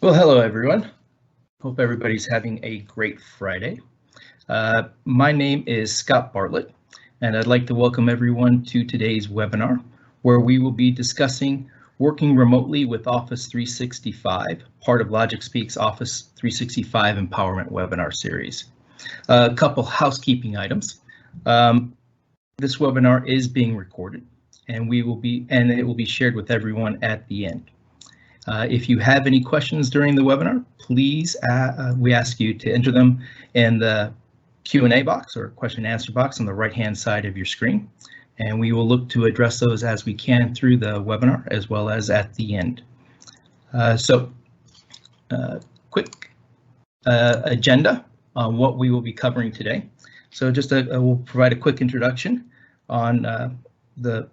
Well, hello everyone. Hope everybody's having a great Friday. My name is Scott Bartlett, and I'd like to welcome everyone to today's webinar, where we will be discussing working remotely with Office 365, part of LogicSpeak's Office 365 Empowerment webinar series. A couple housekeeping items. This webinar is being recorded, and it will be shared with everyone at the end. If you have any questions during the webinar, please, we ask you to enter them in the Q&A box or question and answer box on the right-hand side of your screen, and we will look to address those as we can through the webinar as well as at the end. Quick agenda on what we will be covering today. So just we'll provide a quick introduction on the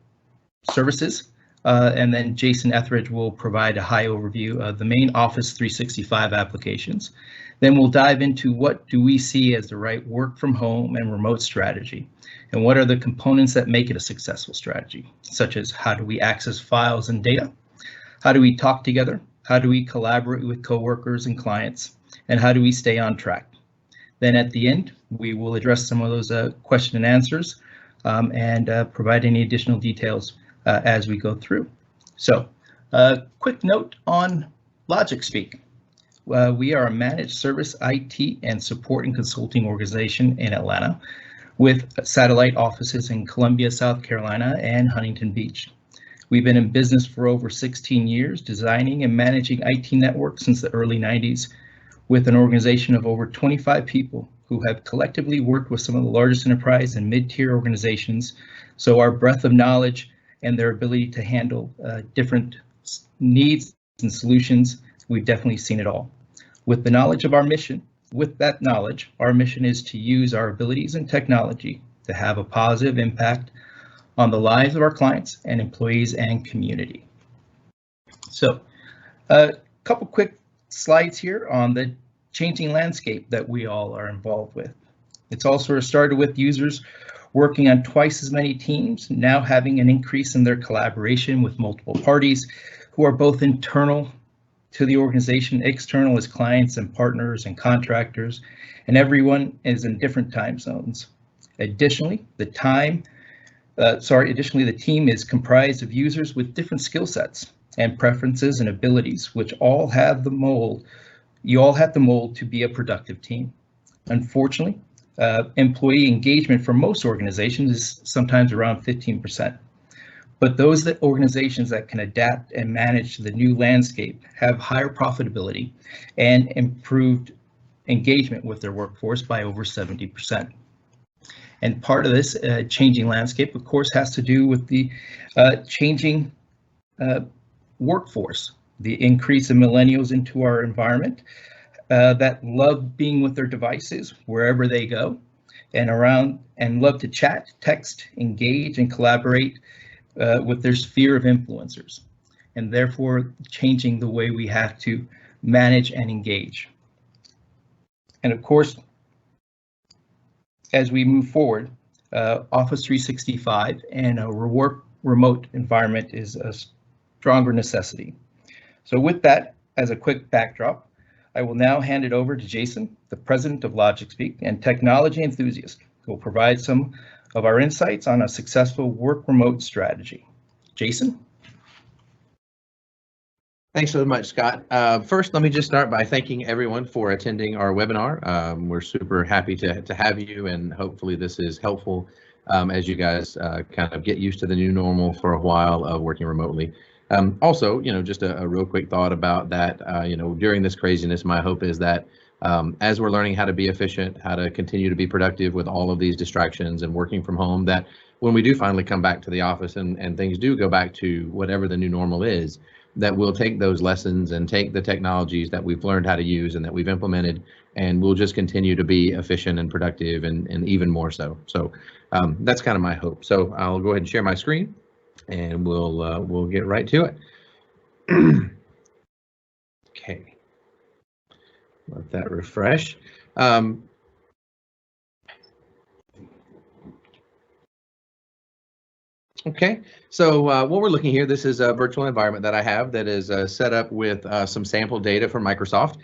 services. And then Jason Etheridge will provide a high overview of the main Office 365 applications. Then we'll dive into what do we see as the right work from home and remote strategy, and what are the components that make it a successful strategy, such as how do we access files and data, how do we talk together, how do we collaborate with coworkers and clients, and how do we stay on track. Then at the end, we will address some of those question and answers and provide any additional details as we go through. So, quick note on LogicSpeak. We are a managed service IT and support and consulting organization in Atlanta with satellite offices in Columbia, South Carolina and Huntington Beach. We've been in business for over 16 years, designing and managing IT networks since the early 90s, with an organization of over 25 people who have collectively worked with some of the largest enterprise and mid-tier organizations. So our breadth of knowledge and their ability to handle different needs and solutions, we've definitely seen it all. With the knowledge of our mission, our mission is to use our abilities and technology to have a positive impact on the lives of our clients and employees and community. So a couple quick slides here on the changing landscape that we all are involved with. It's all sort of started with users working on twice as many teams, now having an increase in their collaboration with multiple parties who are both internal to the organization, external as clients and partners and contractors, and everyone is in different time zones. Additionally, the team is comprised of users with different skill sets and preferences and abilities, which all have the mold. You all have the mold to be a productive team. Unfortunately, employee engagement for most organizations is sometimes around 15%. But those organizations that can adapt and manage the new landscape have higher profitability and improved engagement with their workforce by over 70%. And part of this changing landscape, of course, has to do with the changing workforce, the increase of millennials into our environment, that love being with their devices wherever they go and love to chat, text, engage, and collaborate with their sphere of influencers, and therefore changing the way we have to manage and engage. And of course, as we move forward, Office 365 and a remote environment is a stronger necessity. So with that, as a quick backdrop, I will now hand it over to Jason, the president of LogicSpeak and technology enthusiast, who will provide some of our insights on a successful work remote strategy. Jason? Thanks so much, Scott. First, let me just start by thanking everyone for attending our webinar. We're super happy to have you, and hopefully this is helpful as you guys kind of get used to the new normal for a while of working remotely. Also, just a real quick thought about that, during this craziness, my hope is that as we're learning how to be efficient, how to continue to be productive with all of these distractions and working from home, that when we do finally come back to the office and things do go back to whatever the new normal is, that we'll take those lessons and take the technologies that we've learned how to use and that we've implemented, and we'll just continue to be efficient and productive and even more so. So that's kind of my hope. So I'll go ahead and share my screen, and we'll get right to it. Okay, let that refresh. Okay, so what we're looking here, this is a virtual environment that I have that is set up with some sample data from Microsoft.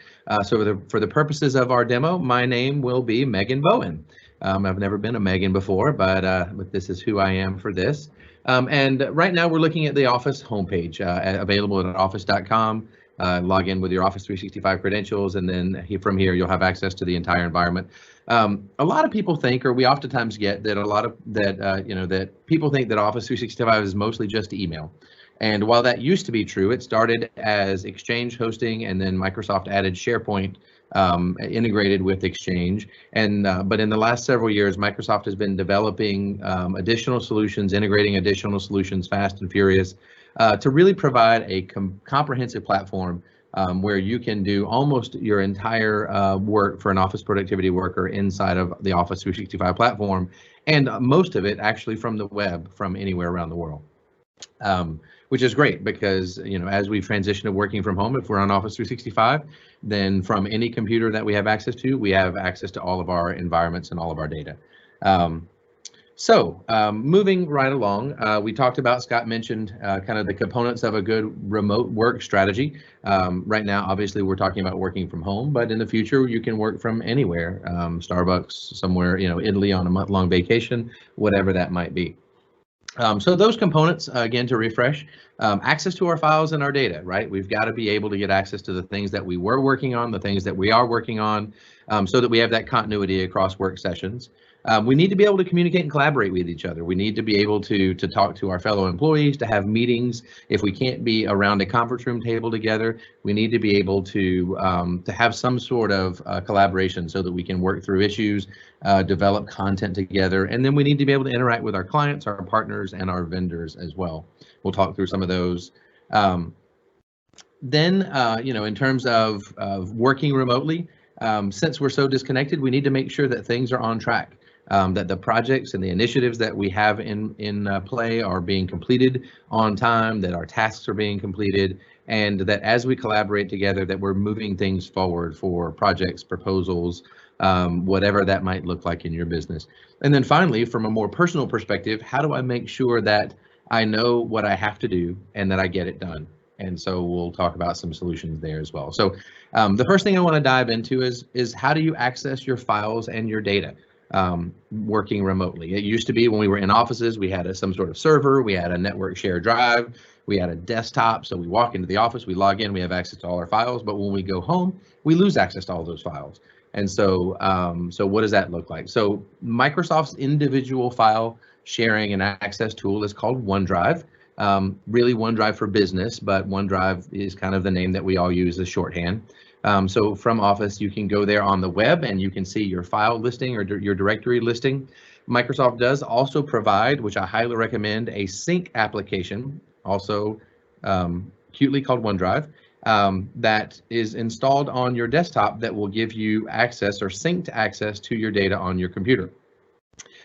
So for the purposes of our demo, my name will be Megan Bowen. I've never been a Megan before, but this is who I am for this. And right now we're looking at the Office homepage, available at office.com. Log in with your Office 365 credentials, and then from here you'll have access to the entire environment. A lot of people think, or we oftentimes get that that people think that Office 365 is mostly just email. And while that used to be true, it started as Exchange hosting, and then Microsoft added SharePoint integrated with Exchange. And but in the last several years, Microsoft has been developing additional solutions, integrating additional solutions fast and furious to really provide a comprehensive platform where you can do almost your entire work for an office productivity worker inside of the Office 365 platform, and most of it actually from the web, from anywhere around the world. Which is great because, as we transition to working from home, if we're on Office 365, then from any computer that we have access to, we have access to all of our environments and all of our data. So moving right along, we talked about, Scott mentioned kind of the components of a good remote work strategy. Right now, obviously, we're talking about working from home, but in the future, you can work from anywhere, Starbucks, somewhere, Italy on a month-long vacation, whatever that might be. So those components, again, to refresh, access to our files and our data, right? We've got to be able to get access to the things that we were working on, the things that we are working on, so that we have that continuity across work sessions. We need to be able to communicate and collaborate with each other. We need to be able to talk to our fellow employees, to have meetings. If we can't be around a conference room table together, we need to be able to have some sort of collaboration so that we can work through issues, develop content together, and then we need to be able to interact with our clients, our partners, and our vendors as well. We'll talk through some of those. Then, in terms of working remotely, since we're so disconnected, we need to make sure that things are on track. That the projects and the initiatives that we have in play are being completed on time, that our tasks are being completed, and that as we collaborate together, that we're moving things forward for projects, proposals, whatever that might look like in your business. And then finally, from a more personal perspective, how do I make sure that I know what I have to do and that I get it done? And so we'll talk about some solutions there as well. So the first thing I want to dive into is how do you access your files and your data working remotely? It used to be when we were in offices, we had some sort of server, we had a network shared drive, we had a desktop. So we walk into the office, we log in, we have access to all our files. But when we go home, we lose access to all those files. And so, what does that look like? So Microsoft's individual file sharing and access tool is called OneDrive. Really OneDrive for business, but OneDrive is kind of the name that we all use as shorthand. So from Office, you can go there on the web and you can see your file listing or your directory listing. Microsoft does also provide, which I highly recommend, a sync application, also cutely called OneDrive, that is installed on your desktop that will give you access or synced access to your data on your computer.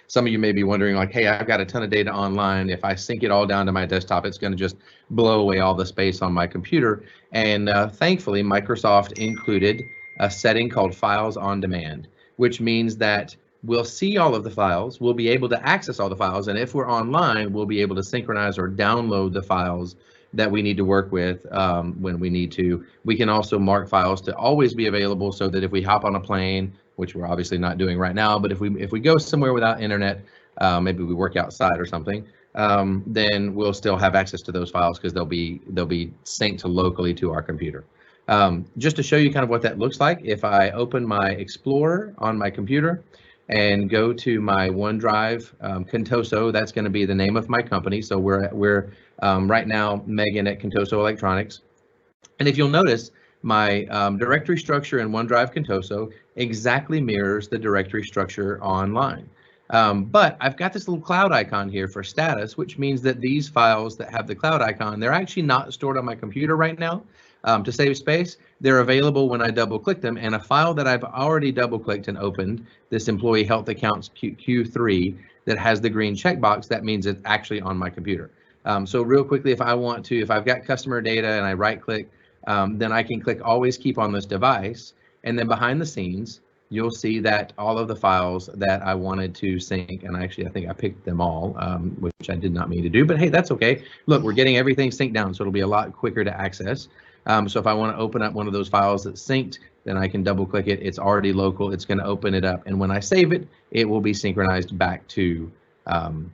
Some of you may be wondering, like, hey, I've got a ton of data online. If I sync it all down to my desktop, it's going to just blow away all the space on my computer. And thankfully, Microsoft included a setting called Files on Demand, which means that we'll see all of the files, we'll be able to access all the files, and if we're online, we'll be able to synchronize or download the files that we need to work with when we need to. We can also mark files to always be available so that if we hop on a plane, which we're obviously not doing right now, but if we go somewhere without internet, maybe we work outside or something, then we'll still have access to those files because they'll be synced locally to our computer. Just to show you kind of what that looks like, if I open my Explorer on my computer and go to my OneDrive, Contoso, that's going to be the name of my company. So we're right now Megan at Contoso Electronics, and if you'll notice, my directory structure in OneDrive Contoso exactly mirrors the directory structure online. But I've got this little cloud icon here for status, which means that these files that have the cloud icon, they're actually not stored on my computer right now to save space. They're available when I double click them, and a file that I've already double clicked and opened, this employee health accounts Q3 that has the green checkbox, that means it's actually on my computer. So real quickly, if I've got customer data and I right click, then I can click always keep on this device, and then behind the scenes, you'll see that all of the files that I wanted to sync, and actually I think I picked them all, which I did not mean to do, but hey, that's okay. Look, we're getting everything synced down, so it'll be a lot quicker to access. So if I want to open up one of those files that's synced, then I can double click it. It's already local. It's going to open it up, and when I save it, it will be synchronized back to the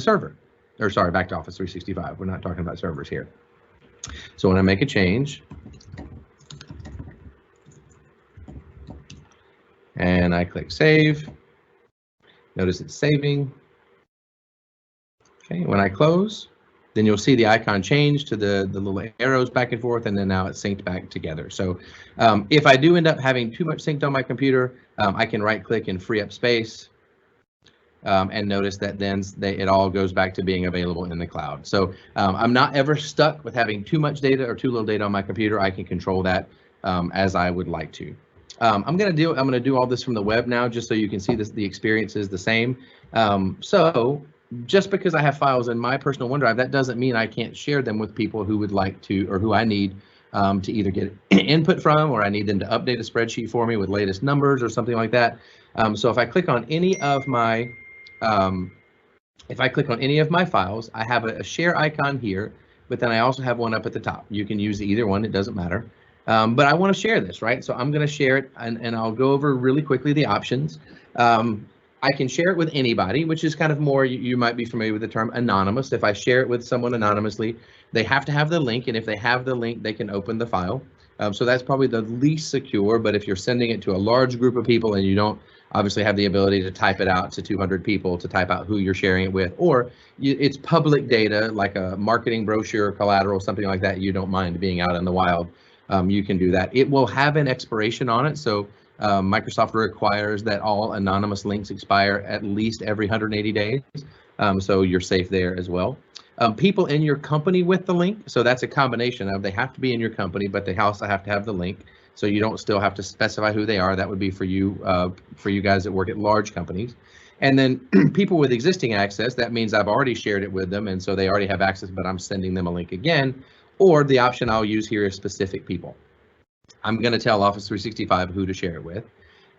server, or sorry, back to Office 365. We're not talking about servers here. So when I make a change, and I click save, notice it's saving. Okay, when I close, then you'll see the icon change to the little arrows back and forth, and then now it's synced back together. So if I do end up having too much synced on my computer, I can right click and free up space. And notice that then it all goes back to being available in the cloud. So I'm not ever stuck with having too much data or too little data on my computer. I can control that as I would like to. I'm going to do all this from the web now, just so you can see this. The experience is the same. So just because I have files in my personal OneDrive, that doesn't mean I can't share them with people who would like to, or who I need to either get input from, or I need them to update a spreadsheet for me with latest numbers or something like that. So if I click on any of my files, I have a share icon here, but then I also have one up at the top. You can use either one, it doesn't matter. But I want to share this, right? So I'm going to share it, and I'll go over really quickly the options. I can share it with anybody, which is kind of more, you might be familiar with the term anonymous. If I share it with someone anonymously, they have to have the link, and if they have the link, they can open the file. So that's probably the least secure, but if you're sending it to a large group of people and you don't obviously have the ability to type it out to 200 people to type out who you're sharing it with, or it's public data like a marketing brochure, collateral, something like that, you don't mind being out in the wild, you can do that. It will have an expiration on it, so Microsoft requires that all anonymous links expire at least every 180 days, so you're safe there as well. People in your company with the link, so that's a combination of, they have to be in your company, but they also have to have the link, so you don't still have to specify who they are. That would be for you guys that work at large companies. And then people with existing access, that means I've already shared it with them, and so they already have access, but I'm sending them a link again. Or the option I'll use here is specific people. I'm going to tell Office 365 who to share it with,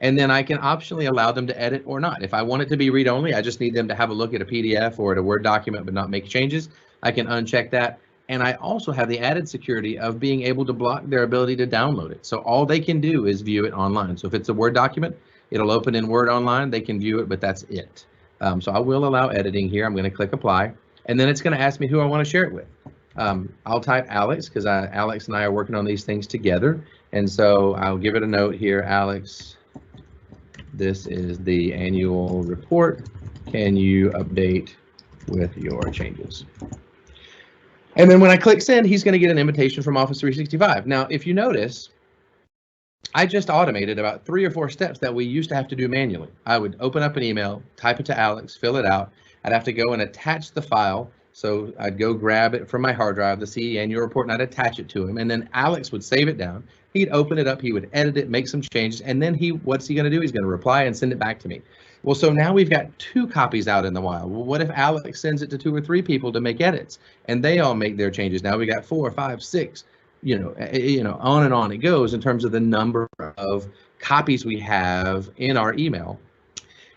and then I can optionally allow them to edit or not. If I want it to be read-only, I just need them to have a look at a PDF or at a Word document but not make changes, I can uncheck that. And I also have the added security of being able to block their ability to download it. So all they can do is view it online. So if it's a Word document, it'll open in Word online, they can view it, but that's it. So I will allow editing here. I'm going to click apply, and then it's going to ask me who I want to share it with. I'll type Alex, because Alex and I are working on these things together. And so I'll give it a note here, Alex, this is the annual report. Can you update with your changes? And then when I click send, he's going to get an invitation from Office 365. Now, if you notice, I just automated about 3 or 4 steps that we used to have to do manually. I would open up an email, type it to Alex, fill it out. I'd have to go and attach the file. So I'd go grab it from my hard drive, the CE annual report, and I'd attach it to him. And then Alex would save it down. He'd open it up, he would edit it, make some changes, and then what's he going to do? He's going to reply and send it back to me. Well, so now we've got 2 copies out in the wild. Well, what if Alex sends it to 2 or 3 people to make edits, and they all make their changes? Now we got 4, 5, 6, on and on it goes in terms of the number of copies we have in our email.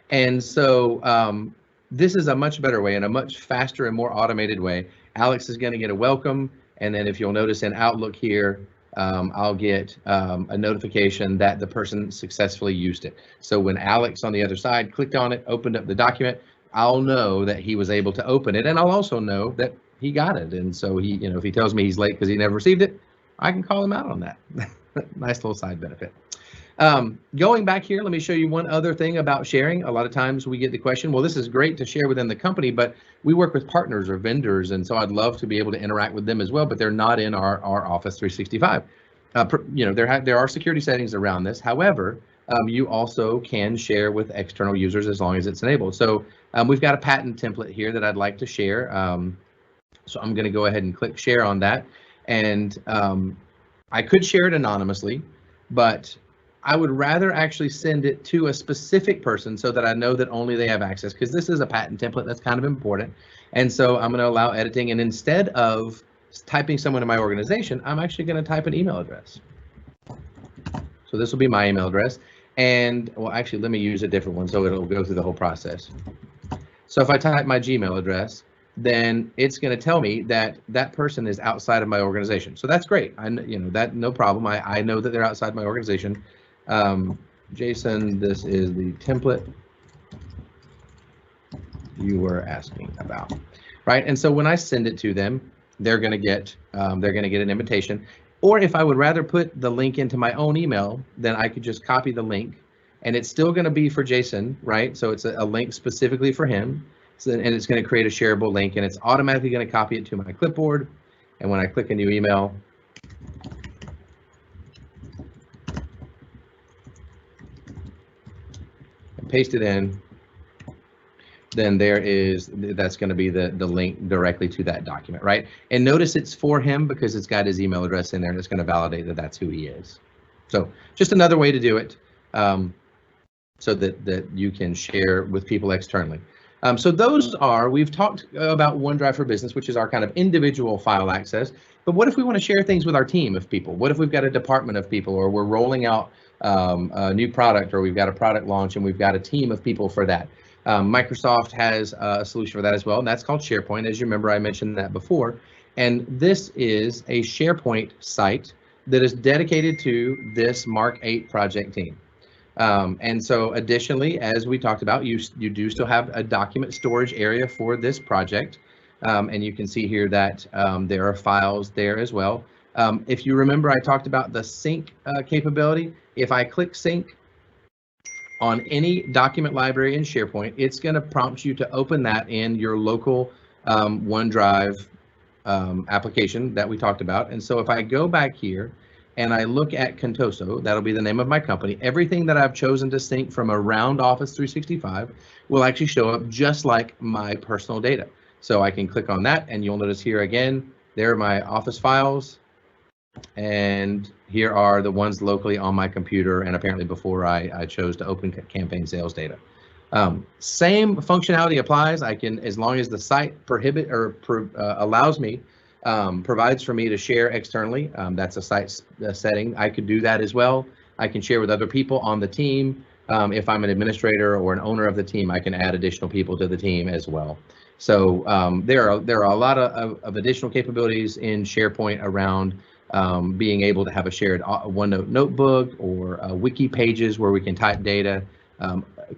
And so this is a much better way and a much faster and more automated way. Alex is going to get a welcome, and then if you'll notice in Outlook here, I'll get a notification that the person successfully used it. So when Alex on the other side clicked on it, opened up the document, I'll know that he was able to open it, and I'll also know that he got it. And so he, if he tells me he's late because he never received it, I can call him out on that. Nice little side benefit. Going back here, let me show you one other thing about sharing. A lot of times we get the question, well, this is great to share within the company, but we work with partners or vendors, and so I'd love to be able to interact with them as well, but they're not in our Office 365. There are security settings around this. However, you also can share with external users as long as it's enabled. So we've got a patent template here that I'd like to share. So I'm going to go ahead and click share on that. And I could share it anonymously, but I would rather actually send it to a specific person so that I know that only they have access, because this is a patent template that's kind of important. And so I'm going to allow editing, and instead of typing someone in my organization, I'm actually going to type an email address. So So this will be my email address. And well, actually, let me use a different one so it'll go through the whole process. So if I type my Gmail address, then it's going to tell me that that person is outside of my organization. So that's great. That no problem. I know that they're outside my organization. Jason, this is the template you were asking about, right? And so when I send it to them, they're going to get an invitation. Or if I would rather put the link into my own email, then I could just copy the link, and it's still going to be for Jason, right? So it's a link specifically for him. And it's going to create a shareable link, and it's automatically going to copy it to my clipboard. And when I click a new email, and paste it in, then that's going to be the link directly to that document, right? And notice it's for him because it's got his email address in there, and it's going to validate that that's who he is. So just another way to do it, so that you can share with people externally. So we've talked about OneDrive for Business, which is our kind of individual file access. But what if we want to share things with our team of people? What if we've got a department of people, or we're rolling out a new product, or we've got a product launch and we've got a team of people for that? Microsoft has a solution for that as well, and that's called SharePoint. As you remember, I mentioned that before. And this is a SharePoint site that is dedicated to this Mark 8 project team. And so additionally, as we talked about, you do still have a document storage area for this project. And you can see here that there are files there as well. If you remember, I talked about the sync capability. If I click sync on any document library in SharePoint, it's going to prompt you to open that in your local OneDrive application that we talked about. And so if I go back here and I look at Contoso, that'll be the name of my company, everything that I've chosen to sync from around Office 365 will actually show up just like my personal data. So I can click on that, and you'll notice here again, there are my Office files, and here are the ones locally on my computer, and apparently before I chose to open campaign sales data. Same functionality applies. I can, as long as the site allows me, provides for me to share externally. That's a site setting. I could do that as well. I can share with other people on the team. If I'm an administrator or an owner of the team, I can add additional people to the team as well. So there are a lot of additional capabilities in SharePoint around being able to have a shared OneNote notebook, or wiki pages where we can type data,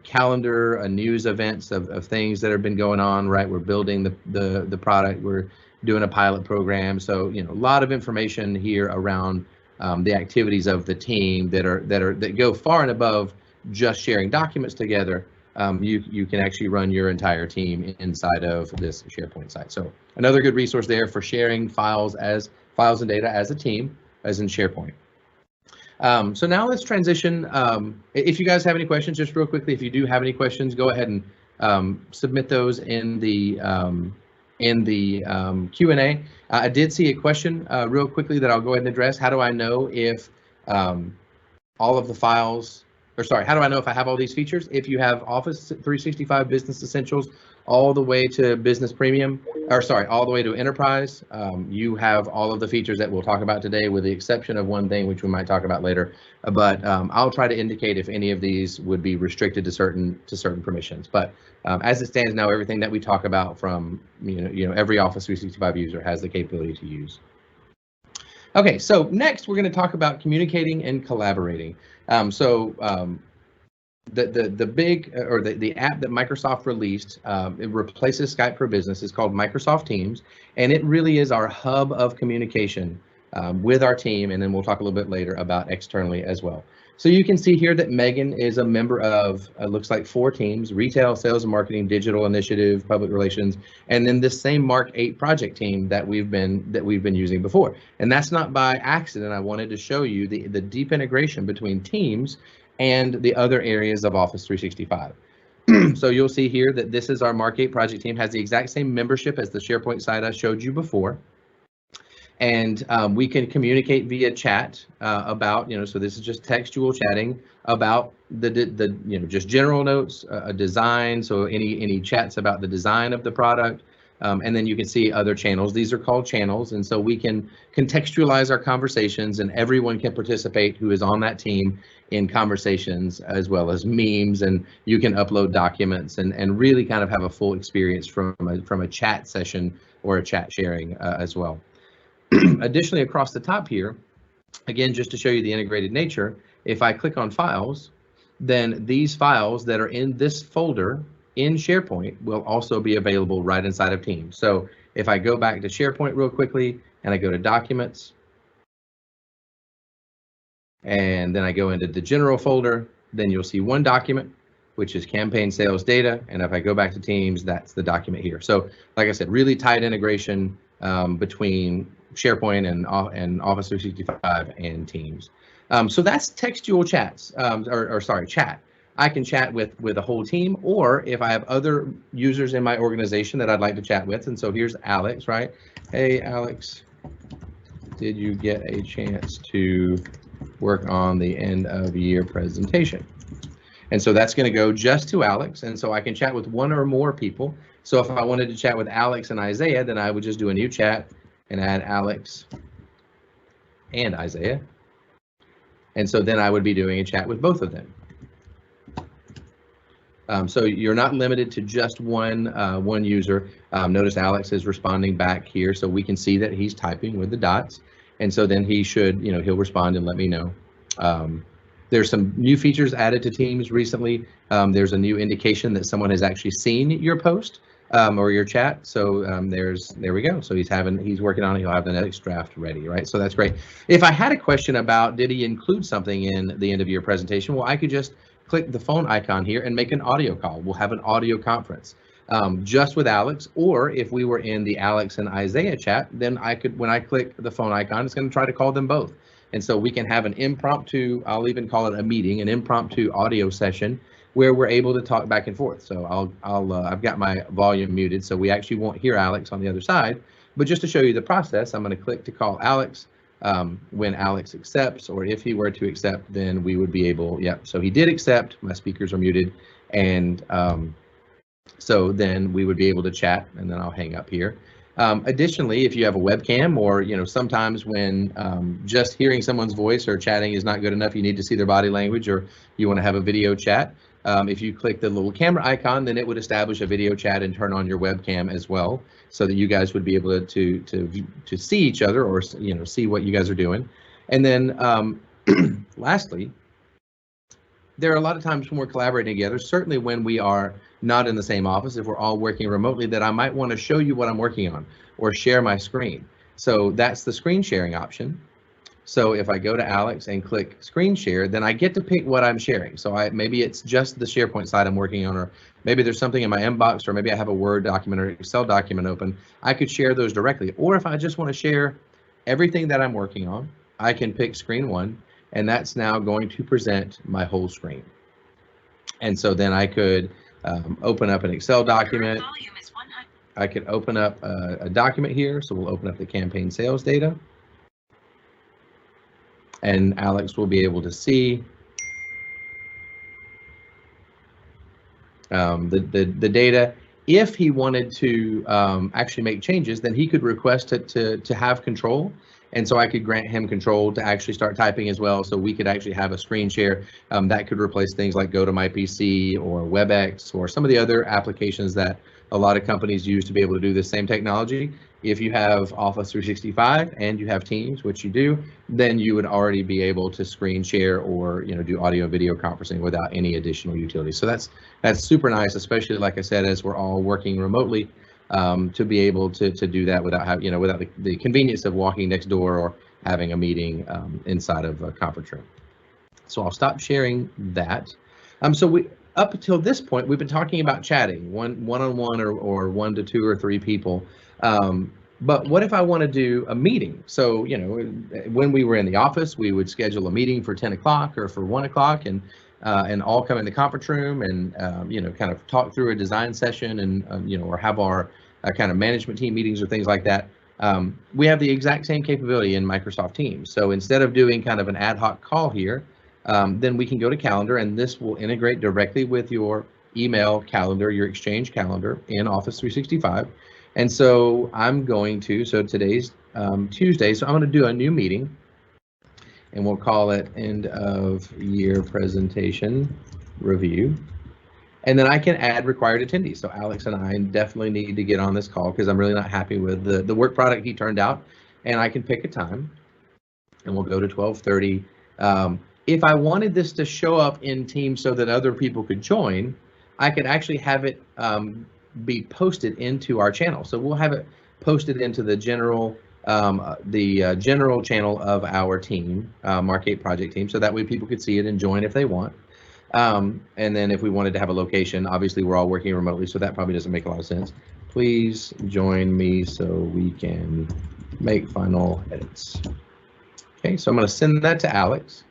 calendar, news events of things that have been going on, right? We're building the product, we're doing a pilot program. So, a lot of information here around the activities of the team that go far and above just sharing documents together. You can actually run your entire team inside of this SharePoint site. So another good resource there for sharing files and data as a team, as in SharePoint. So now let's transition. If you guys have any questions, just real quickly, if you do have any questions, go ahead and submit those in the Q&A. I did see a question real quickly that I'll go ahead and address. How do I know if all of the files, how do I know if I have all these features? If you have Office 365 Business Essentials all the way to Business Premium, all the way to Enterprise, you have all of the features that we'll talk about today, with the exception of one thing which we might talk about later. But I'll try to indicate if any of these would be restricted to certain permissions. But as it stands now, everything that we talk about from every Office 365 user has the capability to use. Okay, so next we're going to talk about communicating and collaborating. The app that Microsoft released, it replaces Skype for Business, is called Microsoft Teams, and it really is our hub of communication with our team, and then we'll talk a little bit later about externally as well. So you can see here that Megan is a member of, looks like 4 teams: retail, sales and marketing, digital initiative, public relations, and then this same Mark 8 project team that we've been using before. And that's not by accident. I wanted to show you the deep integration between Teams and the other areas of Office 365. So you'll see here that this is our Mark 8 project team, has the exact same membership as the SharePoint site I showed you before. And we can communicate via chat about, so this is just textual chatting about just general notes, a design. So any chats about the design of the product, And then you can see other channels. These are called channels, and so we can contextualize our conversations, and everyone can participate who is on that team in conversations, as well as memes, and you can upload documents and really kind of have a full experience from a chat session or a chat sharing as well. Additionally, across the top here, again, just to show you the integrated nature, if I click on files, then these files that are in this folder in SharePoint will also be available right inside of Teams. So if I go back to SharePoint real quickly and I go to Documents, and then I go into the General folder, then you'll see one document, which is Campaign Sales Data. And if I go back to Teams, that's the document here. So like I said, really tight integration between SharePoint and Office 365 and Teams. So that's textual chats, chat. I can chat with a whole team, or if I have other users in my organization that I'd like to chat with. And so here's Alex, right? Hey, Alex, did you get a chance to work on the end of year presentation? And so that's going to go just to Alex. And so I can chat with one or more people. So if I wanted to chat with Alex and Isaiah, then I would just do a new chat and add Alex and Isaiah. And so then I would be doing a chat with both of them. So you're not limited to just one user. Notice Alex is responding back here, so we can see that he's typing with the dots. And so then he should, he'll respond and let me know. There's some new features added to Teams recently. There's a new indication that someone has actually seen your post or your chat. So there we go. So he's working on it. He'll have the next draft ready, right? So that's great. If I had a question about did he include something in the end of year presentation, well, I could just click the phone icon here and make an audio call. We'll have an audio conference just with Alex, or if we were in the Alex and Isaiah chat, then I could, when I click the phone icon, it's going to try to call them both. And so we can have an impromptu, I'll even call it a meeting, an impromptu audio session where we're able to talk back and forth. So I've got my volume muted, so we actually won't hear Alex on the other side. But just to show you the process, I'm going to click to call Alex. When Alex accepts, or if he were to accept, then we would be able, yep, so he did accept, my speakers are muted, and so then we would be able to chat, and then I'll hang up here. Additionally, if you have a webcam, or sometimes when just hearing someone's voice or chatting is not good enough, you need to see their body language, or you want to have a video chat. If you click the little camera icon, then it would establish a video chat and turn on your webcam as well, so that you guys would be able to see each other, or see what you guys are doing. And then lastly, there are a lot of times when we're collaborating together, certainly when we are not in the same office, if we're all working remotely, that I might want to show you what I'm working on or share my screen. So that's the screen sharing option. So if I go to Alex and click screen share, then I get to pick what I'm sharing. So maybe it's just the SharePoint side I'm working on, or maybe there's something in my inbox, or maybe I have a Word document or Excel document open. I could share those directly. Or if I just want to share everything that I'm working on, I can pick screen one, and that's now going to present my whole screen. And so then I could open up an Excel document. I could open up a document here. So we'll open up the campaign sales data. And Alex will be able to see the data. If he wanted to actually make changes, then he could request it to have control. And so I could grant him control to actually start typing as well. So we could actually have a screen share that could replace things like GoToMyPC or WebEx or some of the other applications that a lot of companies use to be able to do the same technology. If you have Office 365 and you have Teams, which you do, then you would already be able to screen share or do audio and video conferencing without any additional utilities. So that's super nice, especially like I said, as we're all working remotely, to be able to do that without without the convenience of walking next door or having a meeting inside of a conference room. So I'll stop sharing that. So up until this point, we've been talking about chatting one-on-one or 1 to 2 or 3 people. But what if I want to do a meeting? So, when we were in the office, we would schedule a meeting for 10 o'clock or for 1 o'clock and all come in the conference room and, kind of talk through a design session and, or have our kind of management team meetings or things like that. We have the exact same capability in Microsoft Teams. So instead of doing kind of an ad hoc call here, then we can go to calendar, and this will integrate directly with your email calendar, your Exchange calendar in Office 365. And so I'm going to, so today's Tuesday, so I'm going to do a new meeting, and we'll call it end of year presentation review. And then I can add required attendees. So Alex and I definitely need to get on this call because I'm really not happy with the work product he turned out. And I can pick a time, and we'll go to 12:30. If I wanted this to show up in Teams so that other people could join, I could actually have it be posted into our channel. So we'll have it posted into the general general channel of our team, Mark 8 project team, so that way people could see it and join if they want. And then if we wanted to have a location, obviously we're all working remotely, so that probably doesn't make a lot of sense. Please join me so we can make final edits. Okay, so I'm going to send that to Alex.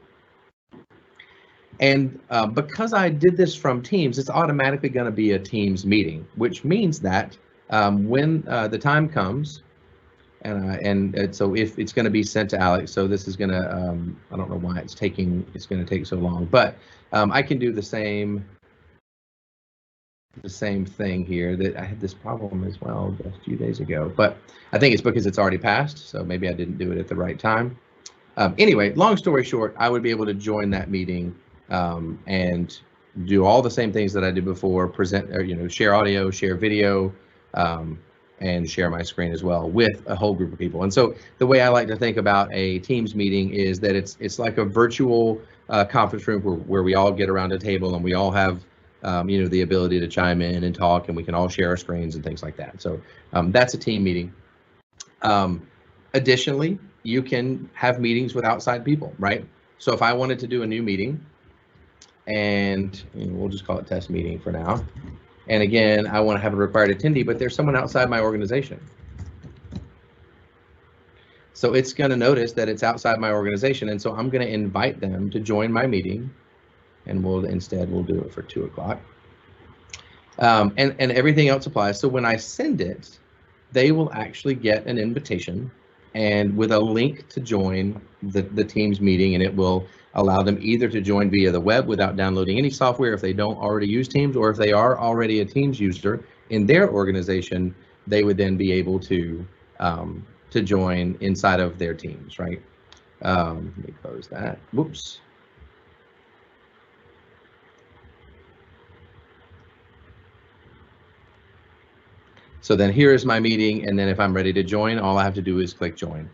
And because I did this from Teams, it's automatically going to be a Teams meeting, which means that when the time comes, and so if it's going to be sent to Alex, so this is going to, I don't know why it's going to take so long, but I can do the same thing here. That I had this problem as well just a few days ago, but I think it's because it's already passed, so maybe I didn't do it at the right time. Anyway, long story short, I would be able to join that meeting and do all the same things that I did before, present, or, share audio, share video, and share my screen as well with a whole group of people. And so the way I like to think about a Teams meeting is that it's like a virtual conference room where we all get around a table and we all have the ability to chime in and talk, and we can all share our screens and things like that. So that's a team meeting. Additionally, you can have meetings with outside people, right? So if I wanted to do a new meeting, and we'll just call it test meeting for now. And again, I want to have a required attendee, but there's someone outside my organization. So it's going to notice that it's outside my organization, and so I'm going to invite them to join my meeting, and we'll do it for 2 o'clock. And everything else applies. So when I send it, they will actually get an invitation and with a link to join the Teams meeting, and it will allow them either to join via the web without downloading any software if they don't already use Teams, or if they are already a Teams user in their organization, they would then be able to join inside of their Teams, right? Let me close that. Whoops. So then here is my meeting, and then if I'm ready to join, all I have to do is click join.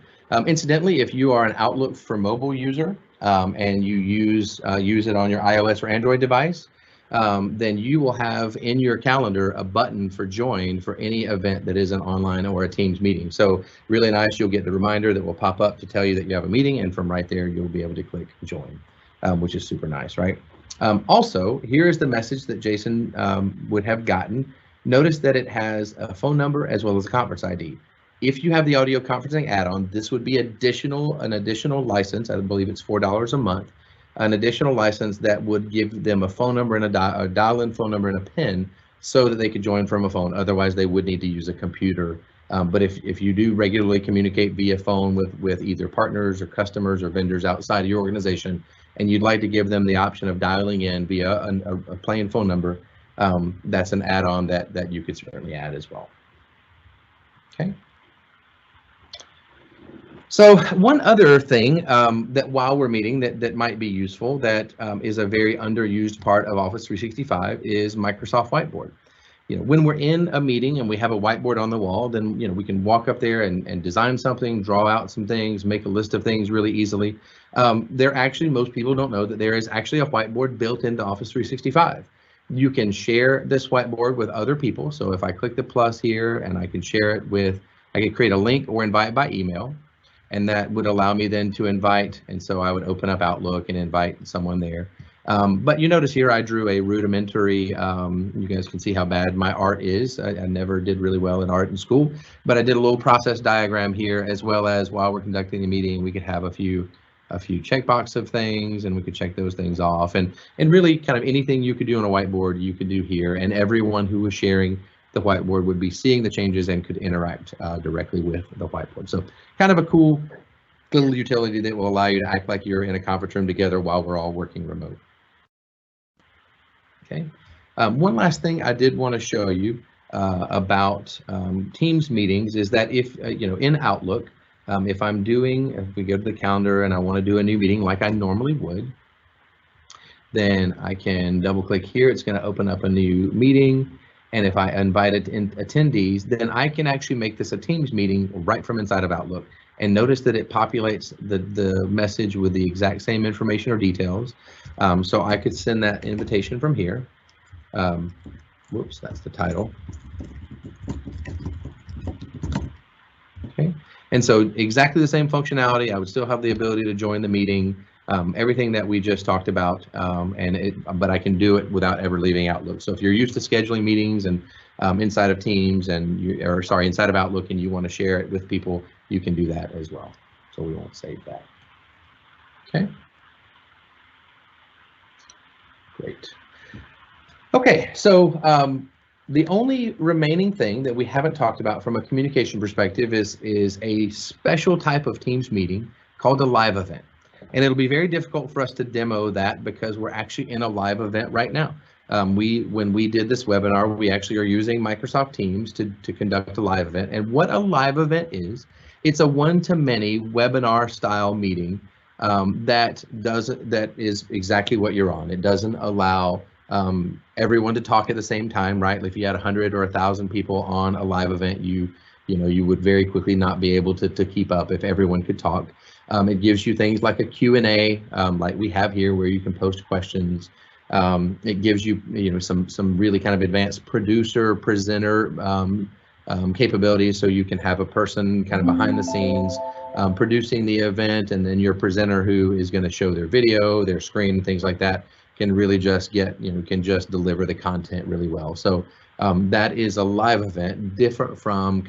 Incidentally, if you are an Outlook for mobile user and you use it on your iOS or Android device, then you will have in your calendar a button for join for any event that is an online or a Teams meeting. So really nice, you'll get the reminder that will pop up to tell you that you have a meeting, and from right there, you'll be able to click join, which is super nice, right? Also, here is the message that Jason would have gotten. Notice that it has a phone number as well as a conference ID. If you have the audio conferencing add-on, this would be an additional license. I believe it's $4 a month, an additional license that would give them a phone number and a dial-in phone number and a PIN so that they could join from a phone. Otherwise, they would need to use a computer. But if you do regularly communicate via phone with either partners or customers or vendors outside of your organization, and you'd like to give them the option of dialing in via a plain phone number, that's an add-on that you could certainly add as well. Okay. So one other thing that while we're meeting that might be useful, that is a very underused part of Office 365 is Microsoft Whiteboard. When we're in a meeting and we have a whiteboard on the wall, then we can walk up there and design something, draw out some things, make a list of things really easily. Most people don't know that there is actually a whiteboard built into Office 365. You can share this whiteboard with other people. So if I click the plus here and I can share it I can create a link or invite by email, and that would allow me then to invite. And so I would open up Outlook and invite someone there. But you notice here I drew a rudimentary, you guys can see how bad my art is. I never did really well in art in school, but I did a little process diagram here, as well as while we're conducting the meeting, we could have a few checkbox of things, and we could check those things off, and really kind of anything you could do on a whiteboard you could do here, and everyone who was sharing the whiteboard would be seeing the changes and could interact directly with the whiteboard. So kind of a cool little utility that will allow you to act like you're in a conference room together while we're all working remote. Okay. One last thing I did want to show you. about Teams meetings is that if, in Outlook, if we go to the calendar and I want to do a new meeting like I normally would, then I can double click here. It's going to open up a new meeting. And if I invite attendees, then I can actually make this a Teams meeting right from inside of Outlook. And notice that it populates the message with the exact same information or details. So I could send that invitation from here. Whoops, that's the title. Okay, and so exactly the same functionality. I would still have the ability to join the meeting, everything that we just talked about, but I can do it without ever leaving Outlook. So if you're used to scheduling meetings and inside of Teams inside of Outlook, and you want to share it with people, you can do that as well. So we won't save that. Okay. Great. Okay, so the only remaining thing that we haven't talked about from a communication perspective is a special type of Teams meeting called a live event. And it'll be very difficult for us to demo that because we're actually in a live event right now. When we did this webinar, we actually are using Microsoft Teams to conduct a live event. And what a live event is, it's a one-to-many webinar style meeting that is exactly what you're on. It doesn't allow everyone to talk at the same time, right? If you had 100 or 1,000 people on a live event, you would very quickly not be able to keep up if everyone could talk. It gives you things like a Q&A, like we have here, where you can post questions. It gives you, some really kind of advanced presenter capabilities, so you can have a person kind of behind the scenes producing the event, and then your presenter who is going to show their video, their screen, things like that, can really just can just deliver the content really well. So that is a live event, different from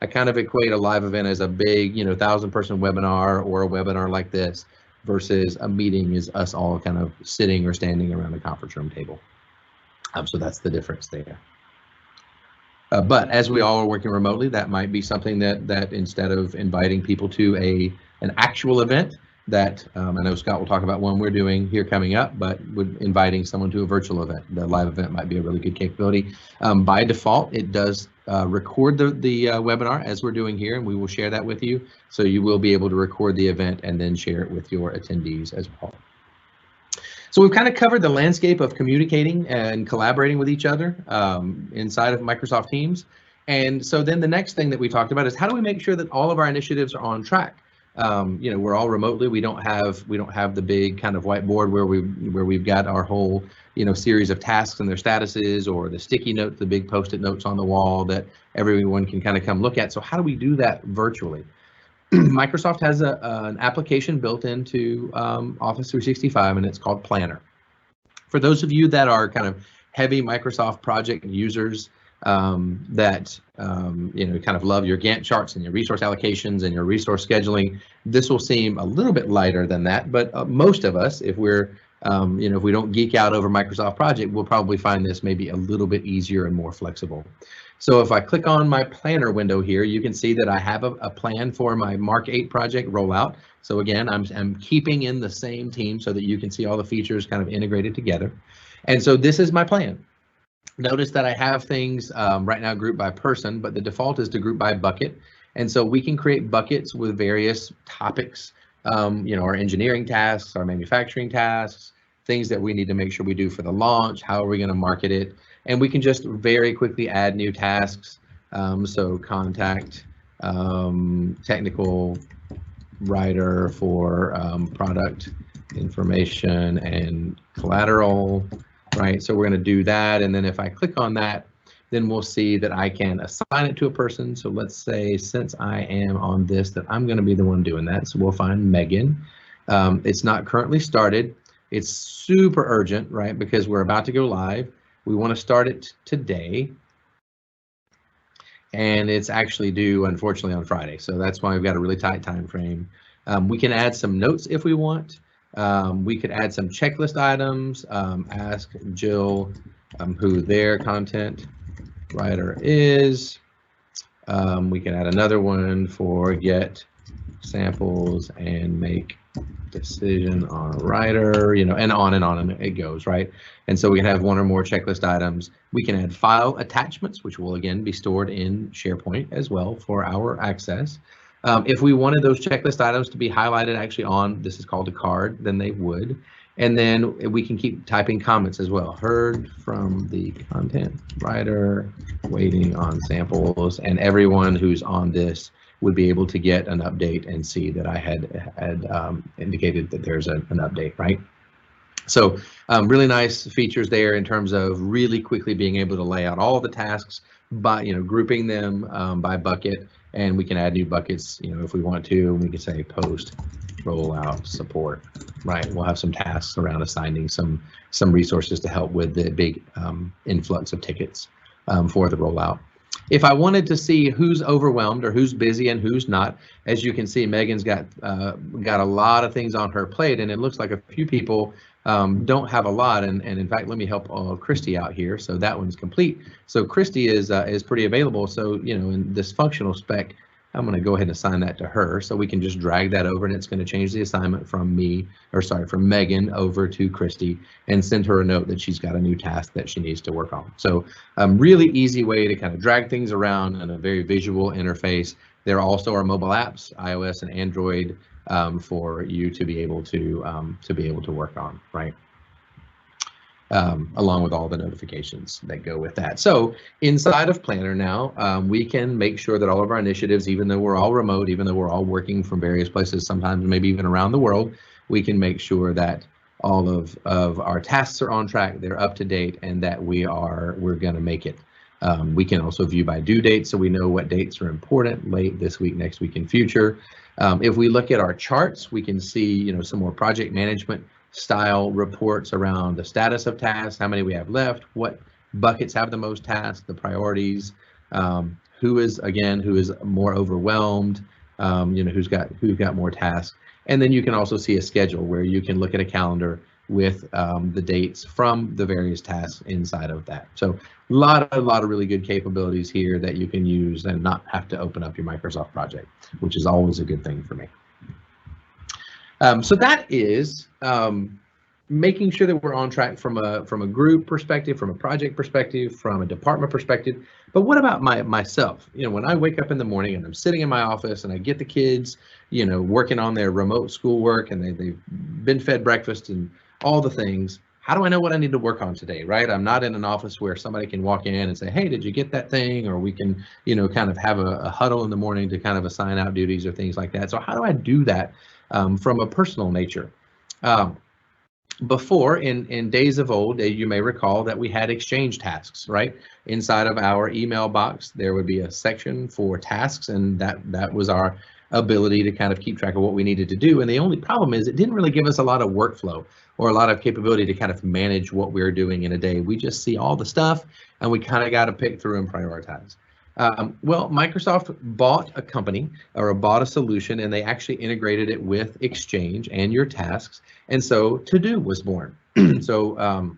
I kind of equate a live event as a big, 1,000-person webinar or a webinar like this, versus a meeting is us all kind of sitting or standing around a conference room table. So that's the difference there. But as we all are working remotely, that might be something that instead of inviting people to an actual event, that I know Scott will talk about one we're doing here coming up, but inviting someone to a virtual event, the live event might be a really good capability. By default, it does record the webinar as we're doing here, and we will share that with you. So you will be able to record the event and then share it with your attendees as well. So we've kind of covered the landscape of communicating and collaborating with each other inside of Microsoft Teams. And so then the next thing that we talked about is how do we make sure that all of our initiatives are on track? We're all remotely. We don't have the big kind of whiteboard where we've got our whole series of tasks and their statuses, or the sticky notes, the big post-it notes on the wall that everyone can kind of come look at. So how do we do that virtually? Microsoft has an application built into Office 365, and it's called Planner. For those of you that are kind of heavy Microsoft project users, that kind of love your Gantt charts and your resource allocations and your resource scheduling, this will seem a little bit lighter than that. But most of us, if we're if we don't geek out over Microsoft Project, we'll probably find this maybe a little bit easier and more flexible. So if I click on my planner window here, you can see that I have a plan for my Mark 8 project rollout. So again, I'm keeping in the same team so that you can see all the features kind of integrated together. And so this is my plan. Notice that I have things right now grouped by person, but the default is to group by bucket. And so we can create buckets with various topics, our engineering tasks, our manufacturing tasks, things that we need to make sure we do for the launch, how are we going to market it, and we can just very quickly add new tasks. So contact technical writer for product information and collateral. Right, so we're going to do that, and then if I click on that, then we'll see that I can assign it to a person. So let's say, since I am on this, that I'm going to be the one doing that. So we'll find Megan. It's not currently started. It's super urgent, right, because we're about to go live. We want to start it today, and it's actually due, unfortunately, on Friday. So that's why we've got a really tight time frame. We can add some notes if we want. We could add some checklist items, ask Jill who their content writer is. We can add another one for get samples and make decision on writer, you know, and on it goes, right? And so we can have one or more checklist items. We can add file attachments, which will again be stored in SharePoint as well for our access. If we wanted those checklist items to be highlighted actually on, this is called a card, then they would. And then we can keep typing comments as well. Heard from the content writer, waiting on samples, and everyone who's on this would be able to get an update and see that I had indicated that there's an update, right? So really nice features there in terms of really quickly being able to lay out all the tasks by, you know, grouping them by bucket, and we can add new buckets, you know, if we want to. We can say post rollout support, right? We'll have some tasks around assigning some resources to help with the big influx of tickets for the rollout. If I wanted to see who's overwhelmed or who's busy and who's not, as you can see, Megan's got a lot of things on her plate, and it looks like a few people don't have a lot. And in fact, let me help Christy out here. So that one's complete. So Christy is pretty available. So, you know, in this functional spec, I'm going to go ahead and assign that to her. So we can just drag that over, and it's going to change the assignment from Megan over to Christy, and send her a note that she's got a new task that she needs to work on. So really easy way to kind of drag things around in a very visual interface. There also are mobile apps, iOS and Android, for you to be able to work on, right? Along with all the notifications that go with that. So inside of Planner now, we can make sure that all of our initiatives, even though we're all remote, even though we're all working from various places, sometimes maybe even around the world, we can make sure that all of our tasks are on track, they're up to date, and that we're going to make it. We can also view by due date, so we know what dates are important, late, this week, next week, and future. If we look at our charts, we can see, you know, some more project management style reports around the status of tasks, how many we have left, what buckets have the most tasks, the priorities, who is more overwhelmed, you know, who's got more tasks. And then you can also see a schedule where you can look at a calendar with the dates from the various tasks inside of that. So a lot of really good capabilities here that you can use and not have to open up your Microsoft project, which is always a good thing for me. So that is making sure that we're on track from a group perspective, from a project perspective, from a department perspective. But what about myself? You know, when I wake up in the morning and I'm sitting in my office and I get the kids, you know, working on their remote schoolwork, and they've been fed breakfast and all the things. How do I know what I need to work on today, right? I'm not in an office where somebody can walk in and say, hey, did you get that thing? Or we can, you know, kind of have a huddle in the morning to kind of assign out duties or things like that. So how do I do that from a personal nature? Before, in days of old, you may recall that we had exchange tasks, right? Inside of our email box, there would be a section for tasks, and that was our ability to kind of keep track of what we needed to do. And the only problem is it didn't really give us a lot of workflow or a lot of capability to kind of manage what we're doing in a day. We just see all the stuff, and we kind of got to pick through and prioritize. Well, Microsoft bought a company or bought a solution, and they actually integrated it with Exchange and your tasks. And so To-Do was born. So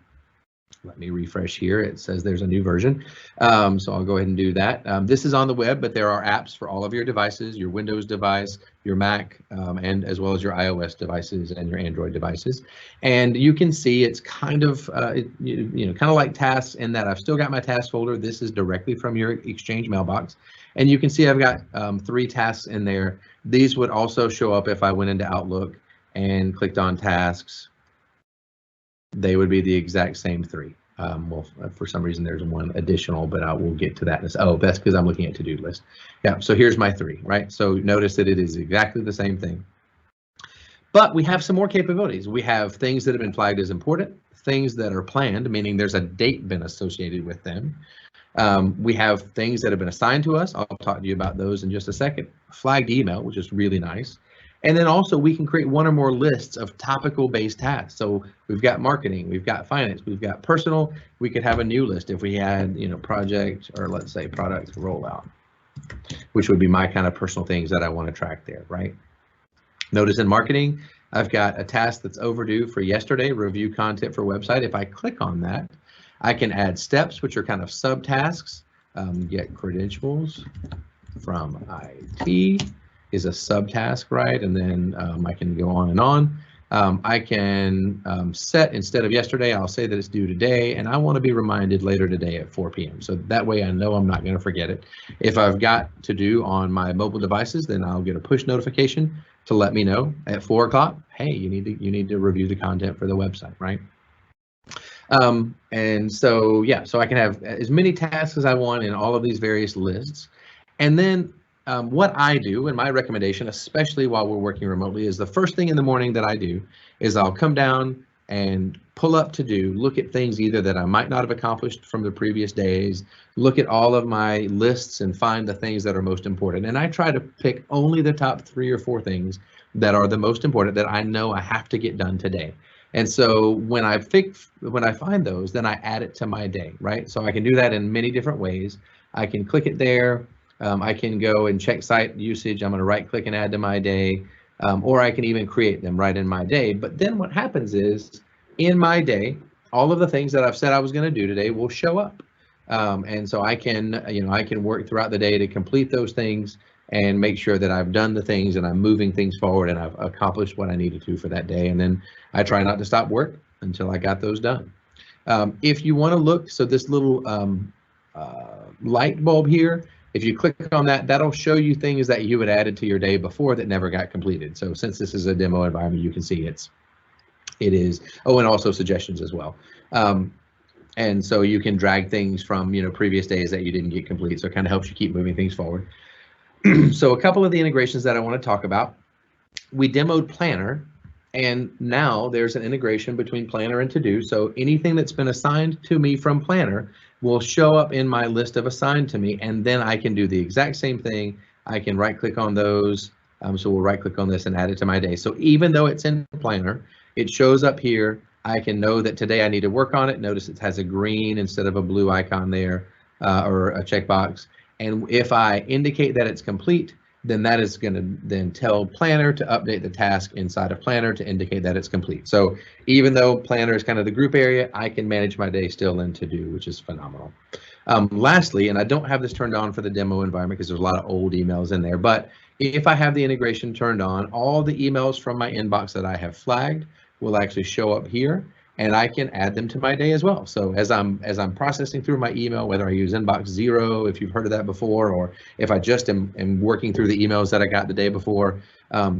let me refresh here. It says there's a new version. So I'll go ahead and do that. This is on the web, but there are apps for all of your devices, your Windows device, your Mac, and as well as your iOS devices and your Android devices. And you can see it's kind of, kind of like tasks in that I've still got my task folder. This is directly from your Exchange mailbox. And you can see I've got 3 tasks in there. These would also show up if I went into Outlook and clicked on tasks. They would be the exact same 3. Well, for some reason there's one additional, but I will get to that. Oh, that's because I'm looking at to-do list. Yeah, so here's my 3, right? So notice that it is exactly the same thing. But we have some more capabilities. We have things that have been flagged as important, things that are planned, meaning there's a date been associated with them. We have things that have been assigned to us. I'll talk to you about those in just a second. Flagged email, which is really nice. And then also we can create one or more lists of topical based tasks. So we've got marketing, we've got finance, we've got personal. We could have a new list if we had, you know, project, or let's say product rollout, which would be my kind of personal things that I want to track there, right? Notice in marketing, I've got a task that's overdue for yesterday, review content for website. If I click on that, I can add steps, which are kind of subtasks. Get credentials from IT is a subtask, right? And then I can go on and on. I can set, instead of yesterday, I'll say that it's due today, and I want to be reminded later today at 4 p.m. So that way I know I'm not going to forget it. If I've got to do on my mobile devices, then I'll get a push notification to let me know at 4 o'clock, hey, you need to review the content for the website, right? And so, yeah, so I can have as many tasks as I want in all of these various lists. And then what I do, and my recommendation, especially while we're working remotely, is the first thing in the morning that I do is I'll come down and pull up to do, look at things either that I might not have accomplished from the previous days, look at all of my lists and find the things that are most important. And I try to pick only the top 3 or 4 things that are the most important that I know I have to get done today. And so when I find those, then I add it to my day, right? So I can do that in many different ways. I can click it there. I can go and check site usage. I'm going to right click and add to my day, or I can even create them right in my day. But then what happens is in my day, all of the things that I've said I was going to do today will show up. And so I can, I can work throughout the day to complete those things and make sure that I've done the things and I'm moving things forward and I've accomplished what I needed to for that day. And then I try not to stop work until I got those done. If you want to look, so this little light bulb here, if you click on that, that'll show you things that you had added to your day before that never got completed. So since this is a demo environment, you can see it is, oh, and also suggestions as well. And so you can drag things from, previous days that you didn't get complete. So it kind of helps you keep moving things forward. So a couple of the integrations that I want to talk about, we demoed Planner, and now there's an integration between Planner and To-Do. So anything that's been assigned to me from Planner will show up in my list of assigned to me, and then I can do the exact same thing. I can right click on those. So we'll right click on this and add it to my day. So even though it's in Planner, it shows up here. I can know that today I need to work on it. Notice it has a green instead of a blue icon there, or a checkbox. And if I indicate that it's complete, then that is going to then tell Planner to update the task inside of Planner to indicate that it's complete. So even though Planner is kind of the group area, I can manage my day still in To-Do, which is phenomenal. Lastly, and I don't have this turned on for the demo environment because there's a lot of old emails in there, but if I have the integration turned on, all the emails from my inbox that I have flagged will actually show up here, and I can add them to my day as well. So as I'm processing through my email, whether I use inbox 0, if you've heard of that before, or if I just am working through the emails that I got the day before,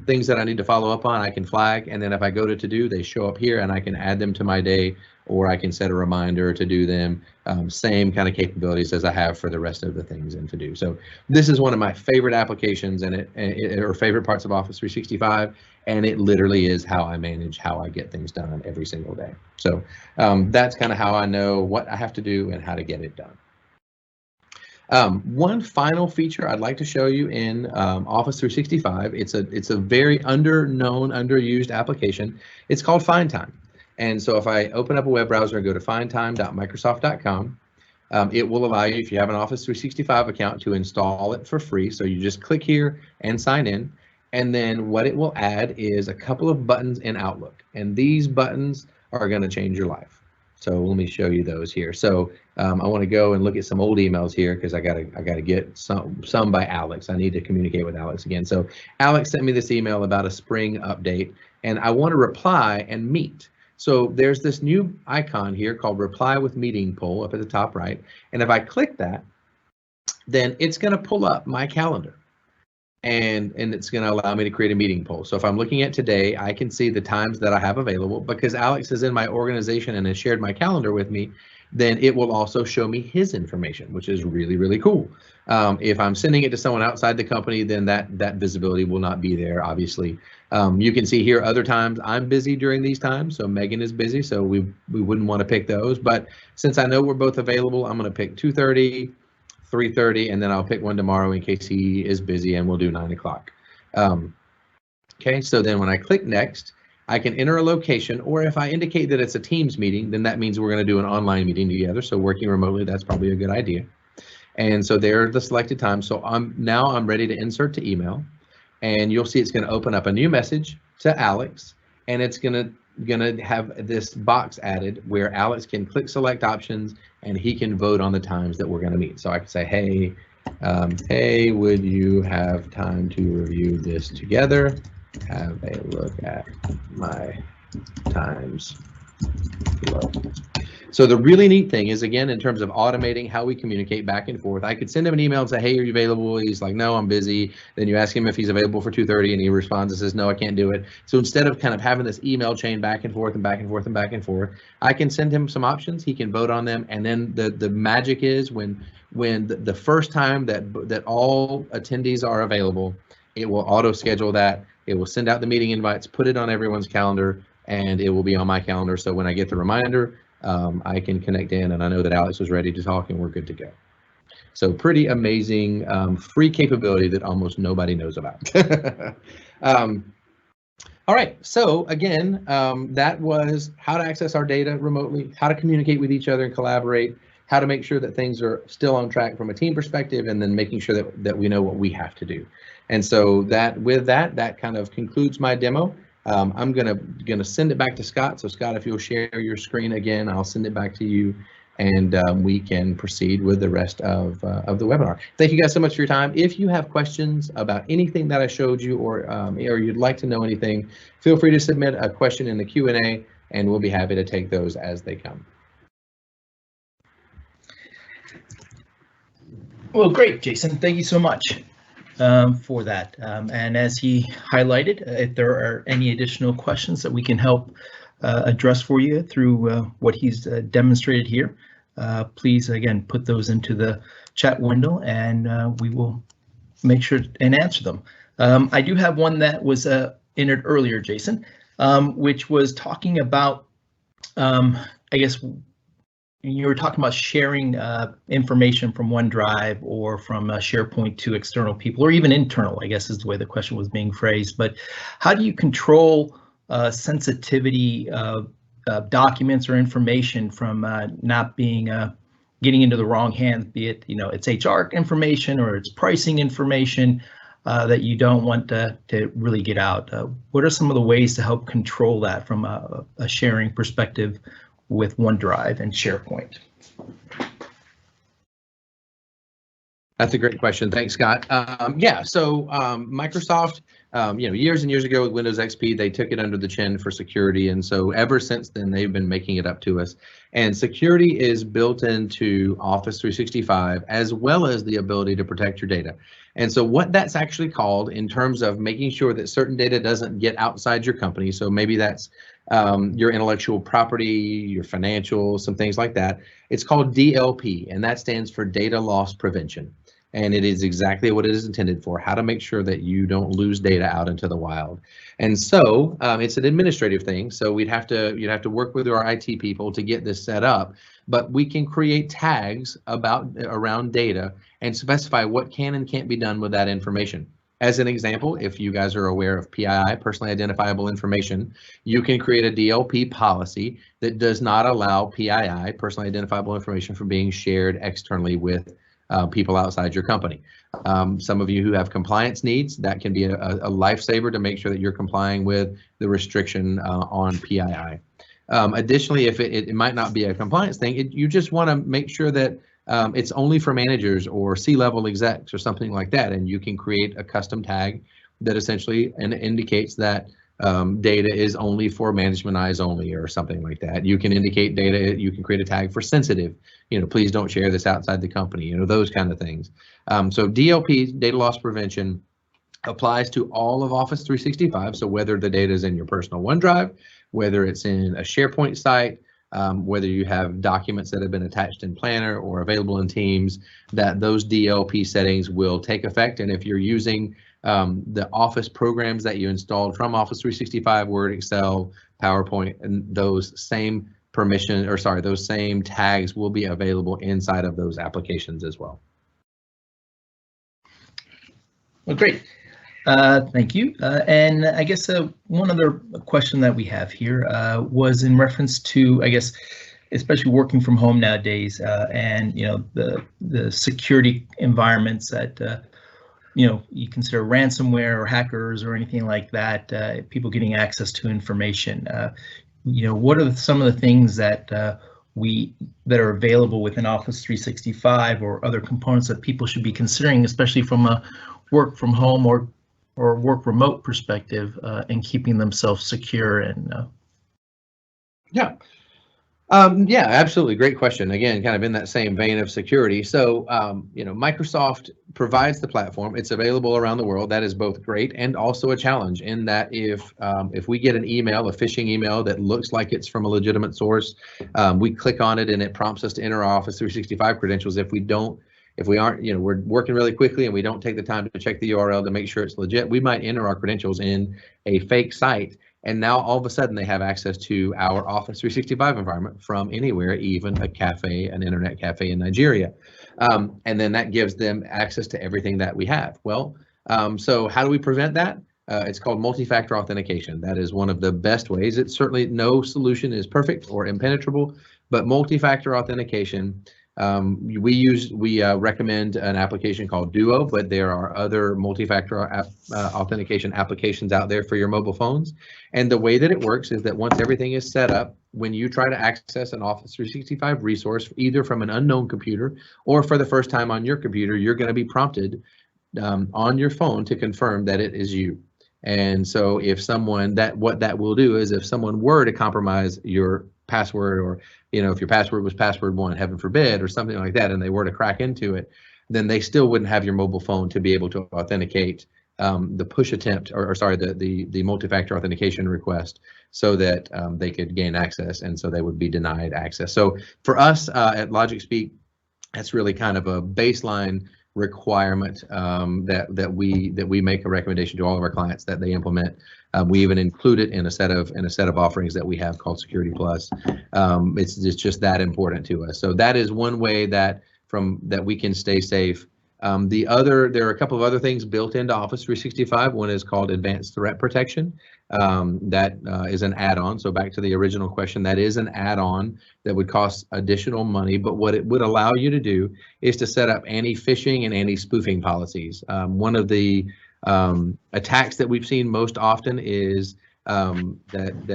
things that I need to follow up on, I can flag. And then if I go to To-Do, they show up here and I can add them to my day, or I can set a reminder to do them. Same kind of capabilities as I have for the rest of the things in To-Do. So this is one of my favorite applications or favorite parts of Office 365. And it literally is how I manage how I get things done every single day. So that's kind of how I know what I have to do and how to get it done. One final feature I'd like to show you in Office 365. It's a very underused application. It's called Find Time. And so if I open up a web browser and go to findtime.microsoft.com, it will allow you, if you have an Office 365 account, to install it for free. So you just click here and sign in. And then what it will add is a couple of buttons in Outlook. And these buttons are going to change your life. So let me show you those here. So I want to go and look at some old emails here because I gotta get some by Alex. I need to communicate with Alex again. So Alex sent me this email about a spring update, and I want to reply and meet. So there's this new icon here called Reply with Meeting Poll up at the top right. And if I click that, then it's going to pull up my calendar. And it's going to allow me to create a meeting poll. So if I'm looking at today, I can see the times that I have available. Because Alex is in my organization and has shared my calendar with me, then it will also show me his information, which is really, really cool. If I'm sending it to someone outside the company, then that visibility will not be there, obviously. You can see here other times I'm busy during these times. So Megan is busy, so we wouldn't want to pick those. But since I know we're both available, I'm going to pick 2:30. 3:30, and then I'll pick one tomorrow in case he is busy, and we'll do 9 o'clock. Okay, so then when I click next, I can enter a location, or if I indicate that it's a Teams meeting, then that means we're going to do an online meeting together. So working remotely, that's probably a good idea. And so there are the selected times. So I'm ready to insert to email, and you'll see it's going to open up a new message to Alex, and it's going to have this box added where Alex can click select options and he can vote on the times that we're going to meet. So I can say, hey, would you have time to review this together? have a look at my times below. So the really neat thing is, again, in terms of automating how we communicate back and forth, I could send him an email and say, hey, are you available? He's like, no, I'm busy. Then you ask him if he's available for 2:30 and he responds and says, no, I can't do it. So instead of kind of having this email chain back and forth and back and forth and back and forth, I can send him some options. He can vote on them. And then the magic is when the first time that all attendees are available, it will auto schedule that. It will send out the meeting invites, put it on everyone's calendar, and it will be on my calendar. So when I get the reminder, I can connect in, and I know that Alex was ready to talk and we're good to go. So pretty amazing free capability that almost nobody knows about. All right, so again, that was how to access our data remotely, how to communicate with each other and collaborate, how to make sure that things are still on track from a team perspective, and then making sure that we know what we have to do. And so that kind of concludes my demo. I'm gonna send it back to Scott. So Scott, if you'll share your screen again, I'll send it back to you, and we can proceed with the rest of the webinar. Thank you guys so much for your time. If you have questions about anything that I showed you, or you'd like to know anything, feel free to submit a question in the Q&A, and we'll be happy to take those as they come. Well, great, Jason. Thank you so much for that. And as he highlighted, if there are any additional questions that we can help address for you through what he's demonstrated here, please, again, put those into the chat window, and we will make sure and answer them. I do have one that was entered earlier, Jason, which was talking about, I guess, you were talking about sharing information from OneDrive or from SharePoint to external people, or even internal, I guess is the way the question was being phrased. But how do you control sensitivity of documents or information from not being getting into the wrong hands, be it it's HR information or it's pricing information that you don't want to really get out? What are some of the ways to help control that from a sharing perspective with OneDrive and SharePoint? That's a great question. Thanks, Scott. Yeah, so Microsoft, years and years ago with Windows XP, they took it under the chin for security. And so ever since then, they've been making it up to us. And security is built into Office 365, as well as the ability to protect your data. And so what that's actually called in terms of making sure that certain data doesn't get outside your company. So maybe that's your intellectual property, your financials, some things like that. It's called DLP, and that stands for Data Loss Prevention. And it is exactly what it is intended for, how to make sure that you don't lose data out into the wild. And so it's an administrative thing. So you'd have to work with our IT people to get this set up, but we can create tags around data and specify what can and can't be done with that information. As an example, if you guys are aware of PII, personally identifiable information, you can create a DLP policy that does not allow PII, personally identifiable information, from being shared externally with people outside your company. Some of you who have compliance needs, that can be a lifesaver to make sure that you're complying with the restriction on PII. Additionally, if it might not be a compliance thing, you just want to make sure that it's only for managers or C-level execs or something like that, and you can create a custom tag that essentially indicates that data is only for management eyes only, or something like that. You can indicate data, you can create a tag for sensitive, please don't share this outside the company, those kind of things. So DLP, data loss prevention, applies to all of Office 365. So whether the data is in your personal OneDrive, whether it's in a SharePoint site, whether you have documents that have been attached in Planner or available in Teams, that those DLP settings will take effect. And if you're using the Office programs that you installed from Office 365, Word, Excel, PowerPoint, and those same those same tags will be available inside of those applications as well. Well, great. Thank you. And I guess one other question that we have here was in reference to, I guess, especially working from home nowadays, and the security environments that you consider ransomware or hackers or anything like that, people getting access to information. What are some of the things that that are available within Office 365 or other components that people should be considering, especially from a work from home or or work remote perspective and keeping themselves secure and Yeah. Yeah, absolutely. Great question. Again, kind of in that same vein of security. So, Microsoft provides the platform. It's available around the world. That is both great and also a challenge in that if we get an email, a phishing email that looks like it's from a legitimate source, we click on it and it prompts us to enter our Office 365 credentials. If we aren't, we're working really quickly and we don't take the time to check the URL to make sure it's legit, we might enter our credentials in a fake site. And now all of a sudden they have access to our Office 365 environment from anywhere, even a cafe, an internet cafe in Nigeria. And then that gives them access to everything that we have. Well, so how do we prevent that? It's called multi-factor authentication. That is one of the best ways. It's certainly no solution is perfect or impenetrable, but multi-factor authentication, we recommend an application called Duo, but there are other multi-factor authentication applications out there for your mobile phones. And the way that it works is that once everything is set up, when you try to access an Office 365 resource, either from an unknown computer or for the first time on your computer, you're going to be prompted on your phone to confirm that it is you. And so if someone, what that will do is if someone were to compromise your password, or if your password was password 1, heaven forbid, or something like that, and they were to crack into it, then they still wouldn't have your mobile phone to be able to authenticate the push attempt, or sorry, the multi-factor authentication request, so that they could gain access, and so they would be denied access. So for us at LogicSpeak, that's really kind of a baseline requirement that we make a recommendation to all of our clients that they implement. We even include it in a set of offerings that we have called Security Plus. It's just that important to us. So that is one way that we can stay safe. There are a couple of other things built into Office 365. One is called Advanced Threat Protection. That is an add-on. So back to the original question, that is an add-on that would cost additional money. But what it would allow you to do is to set up anti-phishing and anti-spoofing policies. One of the attacks that we've seen most often is that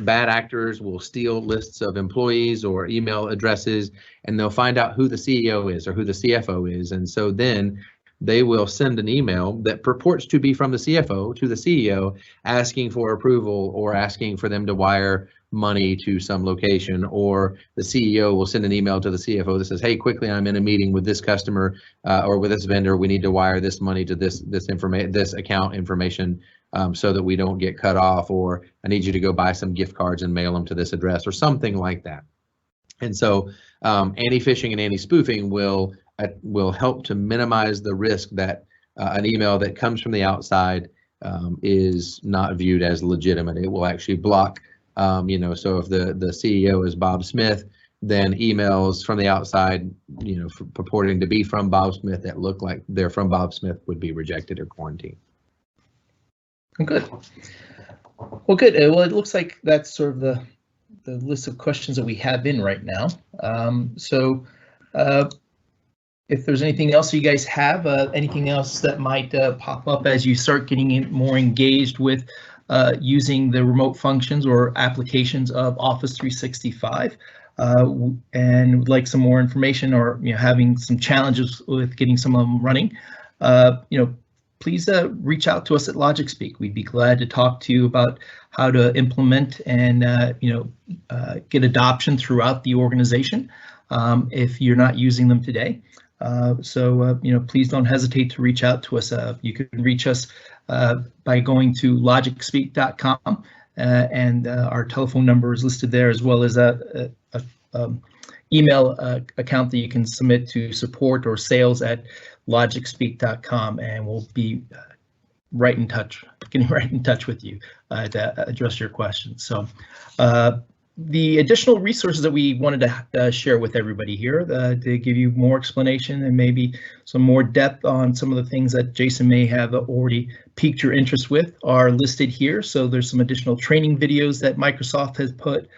bad actors will steal lists of employees or email addresses, and they'll find out who the CEO is or who the CFO is. And so then they will send an email that purports to be from the CFO to the CEO asking for approval or asking for them to wire money to some location, or the CEO will send an email to the CFO that says, hey, quickly, I'm in a meeting with this customer or with this vendor. We need to wire this money to this account information so that we don't get cut off, or I need you to go buy some gift cards and mail them to this address, or something like that. And so anti-phishing and anti-spoofing will help to minimize the risk that an email that comes from the outside is not viewed as legitimate. It will actually block, so if the CEO is Bob Smith, then emails from the outside, purporting to be from Bob Smith that look like they're from Bob Smith would be rejected or quarantined. Good. Well, good. Well, it looks like that's sort of the list of questions that we have in right now. If there's anything else you guys have, anything else that might pop up as you start getting more engaged with using the remote functions or applications of Office 365, and would like some more information, or having some challenges with getting some of them running, please reach out to us at LogicSpeak. We'd be glad to talk to you about how to implement and get adoption throughout the organization if you're not using them today. Please don't hesitate to reach out to us. You can reach us by going to logicspeak.com, and our telephone number is listed there, as well as a email account that you can submit to support or sales at logicspeak.com, and we'll be getting right in touch with you to address your questions. So the additional resources that we wanted to share with everybody here to give you more explanation and maybe some more depth on some of the things that Jason may have already piqued your interest with are listed here. So there's some additional training videos that Microsoft has put,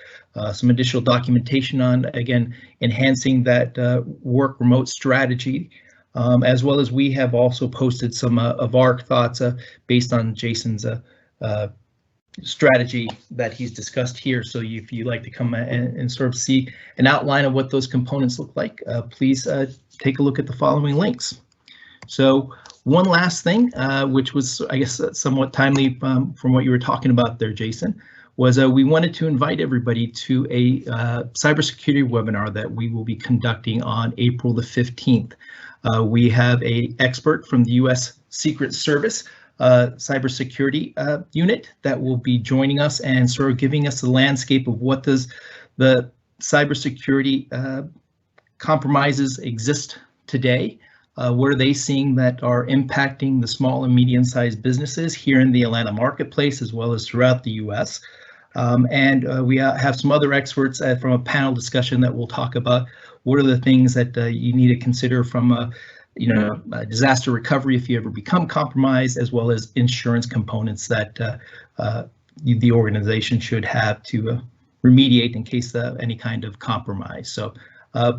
some additional documentation on, again, enhancing that work remote strategy, as well as we have also posted some of our thoughts based on Jason's strategy that he's discussed here. So if you'd like to come and sort of see an outline of what those components look like, please take a look at the following links. So one last thing, which was, I guess, somewhat timely from what you were talking about there, Jason, was we wanted to invite everybody to a cybersecurity webinar that we will be conducting on April the 15th. We have an expert from the U.S. Secret Service cybersecurity unit that will be joining us and sort of giving us the landscape of what does the cybersecurity compromises exist today. What are they seeing that are impacting the small and medium-sized businesses here in the Atlanta marketplace, as well as throughout the U.S. We have some other experts from a panel discussion that will talk about what are the things that you need to consider from a disaster recovery if you ever become compromised, as well as insurance components that the organization should have to remediate in case of any kind of compromise. So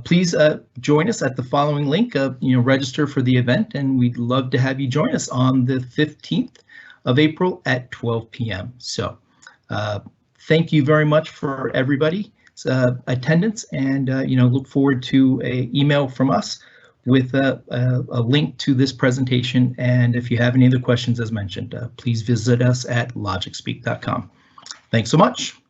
please join us at the following link. Register for the event, and we'd love to have you join us on the 15th of April at 12 p.m. So thank you very much for everybody's attendance, and look forward to an email from us with a link to this presentation. And if you have any other questions, as mentioned, please visit us at logicspeak.com. Thanks so much.